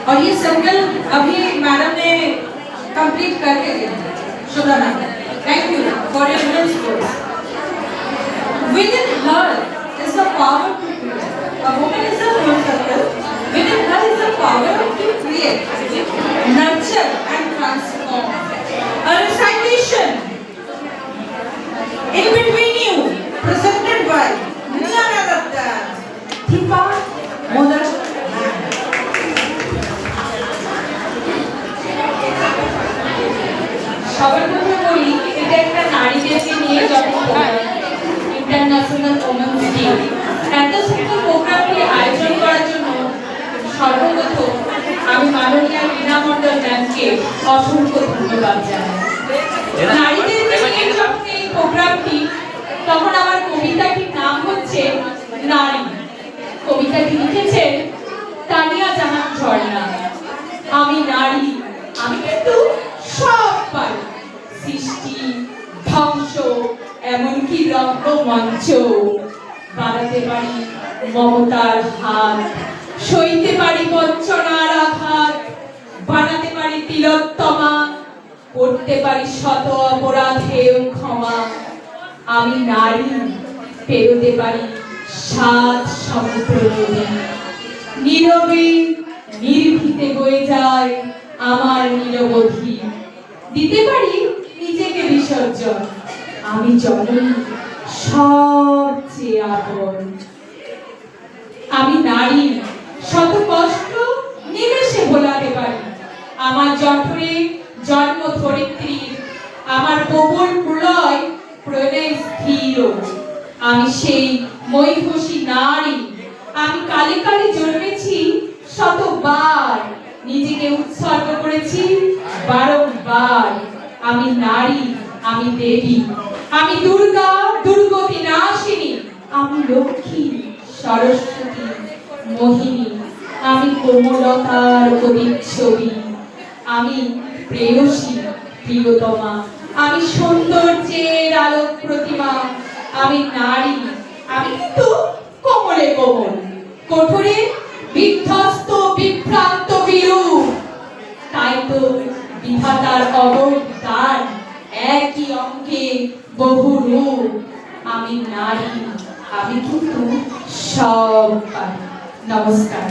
और ये सर्कल अभी मैडम ने कंप्लीट करके दिया। Shubha ma'am, thank you for your immense course. Within her is the power to create. A woman is a whole circle. Within her is the power to create, nurture and transform. A recitation in between you, presented by none other than Deepa Modar. সবার প্রথমে বলি, এটা একটা নারীদেরকে নিয়ে যখন international women's day এত সুন্দর প্রোগ্রামটি আয়োজন করার জন্য সর্বপ্রথম আমি মাননীয় রীনা মণ্ডল ম্যামকে অসংখ্য ধন্যবাদ জানাই। নারীদেরকে নিয়ে যখন এই প্রোগ্রামটি, তখন আমার কবিতাটির নাম হচ্ছে নারী। কবিতাটি লিখেছেন তানিয়া জাহান ঝর্ণা। আমি নারী, আমি কিন্তু সব পারি, সৃষ্টি, ধ্বংস, এমনকি রঙ্গমঞ্চ। বাড়াতে পারি মমতার হাত, সইতে পারি বঞ্চনার আঘাত, বানাতে পারি তিলোত্তমা, করতে পারি শত অপরাধেও ক্ষমা। আমি নারী, পেরোতে পারি 7 সমুদ্র নদী। নীরবে নির্ভীতে বয়ে যায় আমার নীরবধি। দিতে পারি নিজেকে বিসর্জন, আমি জননী সবচেয়ে আপন। আমি নারী, শত কষ্ট নিমেষে ভোলাতে পারি। আমার জঠরে জন্ম ধরিত্রীর, আমার প্রবল প্রলয় প্রণয় স্থির। আমি সেই মহিষী নারী, আমি কালে কালে জন্মেছি শতবার, নিজেকে উৎসর্গ করেছি বারংবার। আমি নারী, আমি দেবী, আমি দুর্গা, দুর্গতি নাশিনী, আমি লক্ষ্মী, সরস্বতী, মোহিনী, আমি কোমলতার প্রতিচ্ছবি, আমি প্রেয়সী, প্রিয়তমা, আমি সৌন্দর্যের আলোক প্রতিমা। আমি নারী, আমি কিন্তু কোমলে কোমল, কঠোরে বিধ্বস্ত বিভ্রান্ত বিরূপ। তাই তো বিধাতার অবদান, একই অঙ্গে বহু রূপ। আমি নারী, আমি কিন্তু সব পারি। নমস্কার।